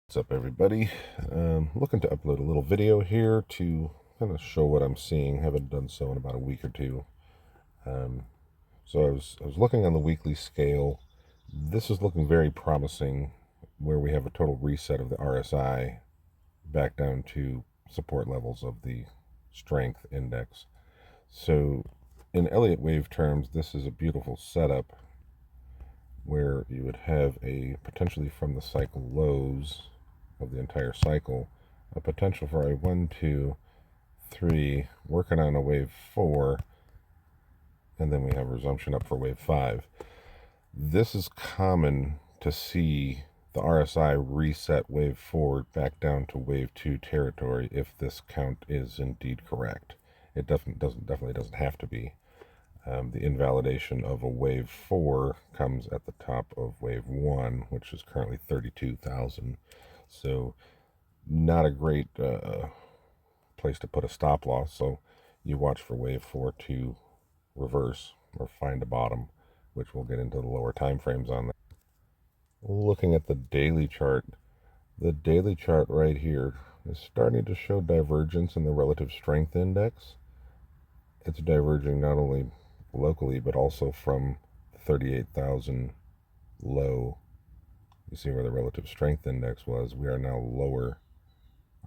What's up, everybody? Looking to upload a little video here to kind of show what I'm seeing. Haven't done so in about a week or two. So I was looking on the weekly scale. This is looking very promising, where we have a total reset of the RSI back down to support levels of the strength index. So in Elliot Wave terms, this is a beautiful setup where you would have a potentially from the cycle lows of the entire cycle, a potential for a 1, 2, 3, working on a wave 4, and then we have resumption up for wave 5. This is common to see the RSI reset wave 4 back down to wave 2 territory if this count is indeed correct. It definitely doesn't have to be. The invalidation of a wave 4 comes at the top of wave 1, which is currently 32,000. So not a great place to put a stop loss. So you watch for wave 4 to reverse or find a bottom, which we'll get into the lower time frames on that. Looking at the daily chart right here is starting to show divergence in the relative strength index. It's diverging not only locally but also from 38,000 low. You see where the relative strength index was. We are now lower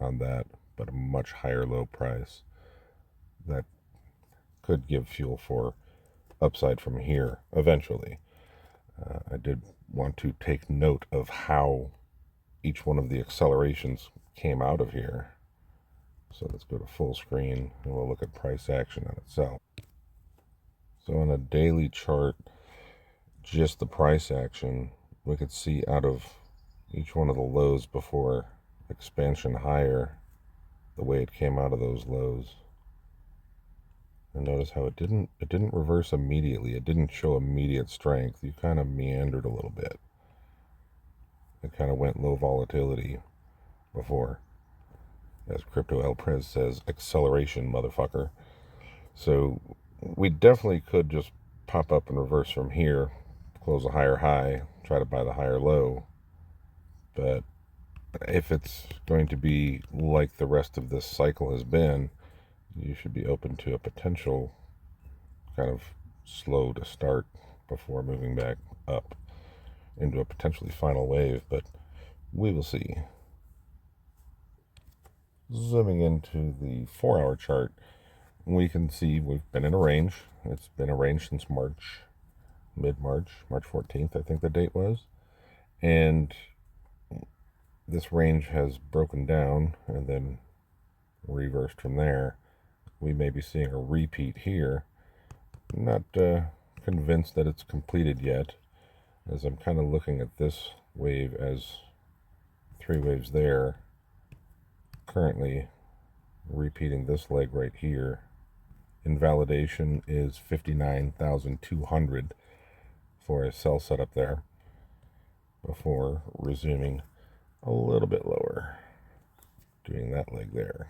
on that, but a much higher low price. That could give fuel for upside from here eventually. I did want to take note of how each one of the accelerations came out of here. So let's go to full screen and we'll look at price action on itself. So on a daily chart, just the price action, we could see out of each one of the lows before expansion higher, the way it came out of those lows. And notice how it didn't reverse immediately. It didn't show immediate strength. You kind of meandered a little bit. It kind of went low volatility before. As Crypto El Prez says, acceleration, motherfucker. So we definitely could just pop up and reverse from here, close a higher high, try to buy the higher low. But if it's going to be like the rest of this cycle has been, you should be open to a potential kind of slow to start before moving back up into a potentially final wave, but we will see. Zooming into the 4-hour chart, we can see we've been in a range. It's been a range since March, mid-March, March 14th, I think the date was. And this range has broken down and then reversed from there. We may be seeing a repeat here. I'm not convinced that it's completed yet, as I'm kind of looking at this wave as 3 waves there, currently repeating this leg right here. Invalidation is 59,200 for a sell setup there before resuming a little bit lower, doing that leg there.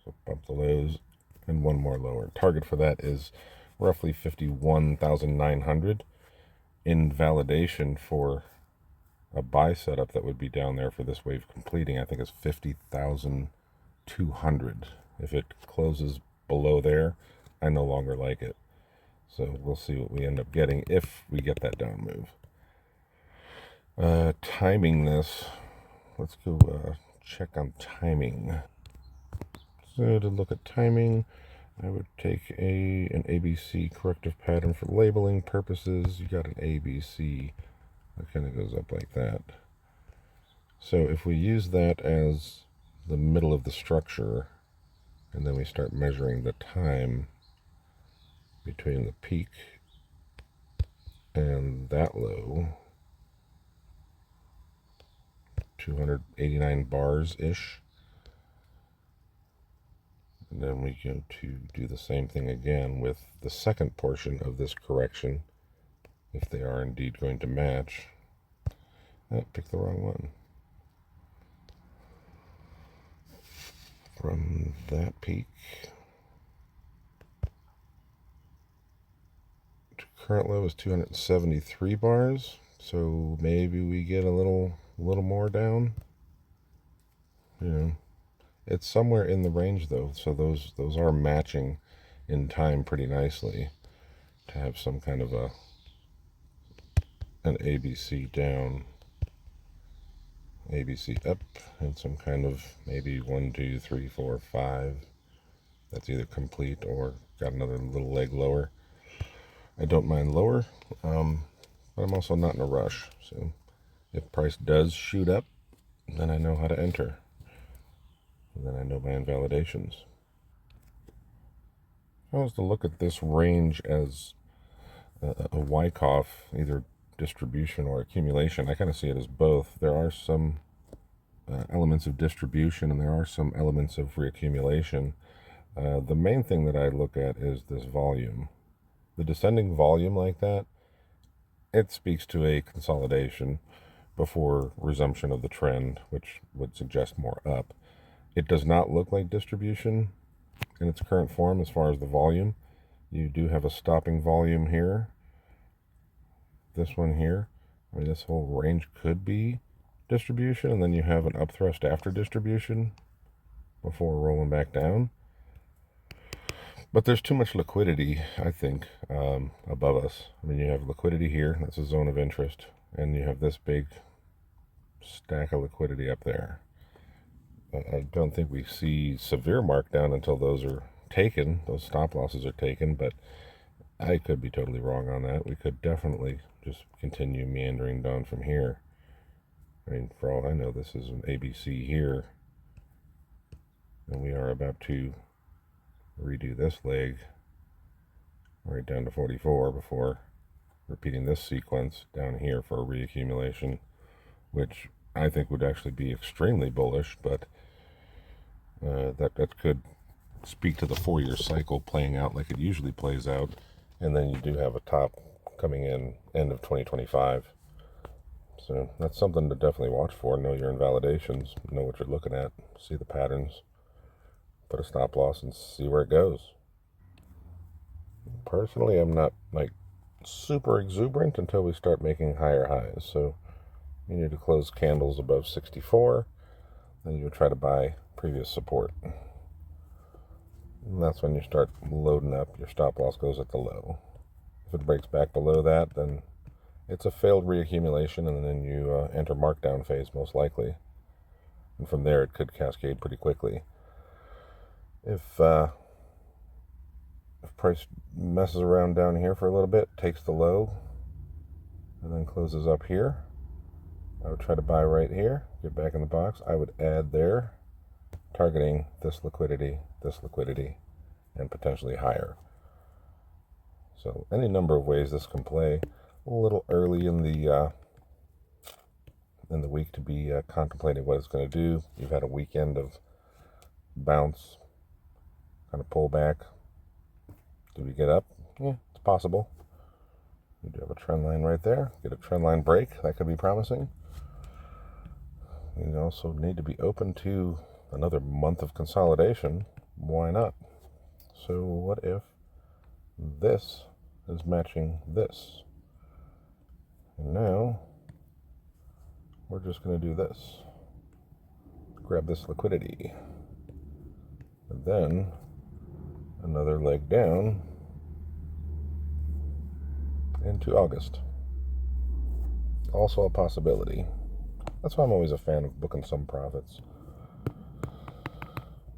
So bump the lows and one more lower. Target for that is roughly 51,900. Invalidation for a buy setup that would be down there for this wave completing, I think, is 50,200. If it closes below there, I no longer like it. So we'll see what we end up getting if we get that down move. Timing this, let's go check on timing. So to look at timing, I would take an ABC corrective pattern for labeling purposes. You got an ABC that kind of goes up like that. So if we use that as the middle of the structure, and then we start measuring the time between the peak and that low, 289 bars-ish. And then we go to do the same thing again with the second portion of this correction, if they are indeed going to match. Oh, picked the wrong one. From that peak to current low is 273 bars. So maybe we get a little more down. You know, it's somewhere in the range though, so those are matching in time pretty nicely to have some kind of an ABC down, ABC up, and some kind of maybe 1, 2, 3, 4, 5. That's either complete or got another little leg lower. I don't mind lower, but I'm also not in a rush. So if price does shoot up, then I know how to enter. And then I know my invalidations. If I was to look at this range as a Wyckoff, either distribution or accumulation, I kind of see it as both. There are some elements of distribution and there are some elements of reaccumulation. The main thing that I look at is this volume. The descending volume like that, it speaks to a consolidation before resumption of the trend, which would suggest more up. It does not look like distribution in its current form as far as the volume. You do have a stopping volume here. This one here. I mean, this whole range could be distribution, and then you have an upthrust after distribution before rolling back down. But there's too much liquidity, I think, above us. I mean, you have liquidity here. That's a zone of interest. And you have this big stack of liquidity up there. I don't think we see severe markdown until those are taken. Those stop losses are taken, but I could be totally wrong on that. We could definitely just continue meandering down from here. I mean, for all I know, this is an ABC here. And we are about to redo this leg right down to 44 before repeating this sequence down here for a reaccumulation, which I think would actually be extremely bullish, but that could speak to the 4-year cycle playing out like it usually plays out. And then you do have a top coming in end of 2025. So that's something to definitely watch for. Know your invalidations, know what you're looking at, see the patterns, put a stop loss and see where it goes. Personally, I'm not like super exuberant until we start making higher highs. So you need to close candles above 64, then you'll try to buy previous support. And that's when you start loading up. Your stop loss goes at the low. If it breaks back below that, then it's a failed reaccumulation, and then you enter markdown phase most likely. And from there, it could cascade pretty quickly. If price messes around down here for a little bit, takes the low, and then closes up here, I would try to buy right here, get back in the box. I would add there, targeting this liquidity, and potentially higher. So any number of ways this can play. A little early in the week to be contemplating what it's going to do. You've had a weekend of bounce, kind of pull back. Do we get up? Yeah, it's possible. You do have a trend line right there. Get a trend line break. That could be promising. You also need to be open to another month of consolidation. Why not? So what if this is matching this? And now we're just going to do this. Grab this liquidity. And then another leg down into August. Also a possibility. That's why I'm always a fan of booking some profits.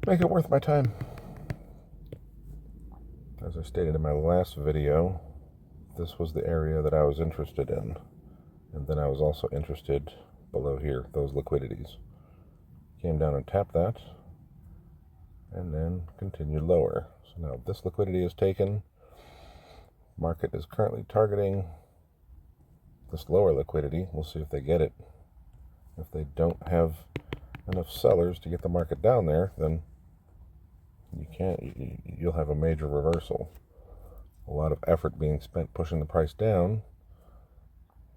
Make it worth my time. As I stated in my last video, this was the area that I was interested in. And then I was also interested below here, those liquidities. Came down and tapped that, and then continued lower. So now this liquidity is taken. Market is currently targeting this lower liquidity. We'll see if they get it. If they don't have enough sellers to get the market down there, then you'll have a major reversal. A lot of effort being spent pushing the price down.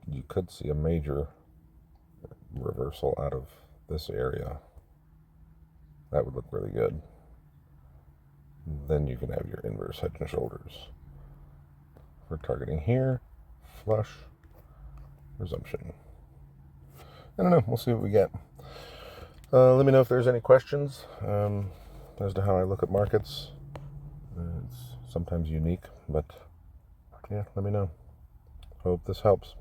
You could see a major reversal out of this area. That would look really good. Then you can have your inverse head and shoulders. We're targeting here, flush, resumption. I don't know, we'll see what we get. Let me know if there's any questions as to how I look at markets. It's sometimes unique, but yeah, let me know. Hope this helps.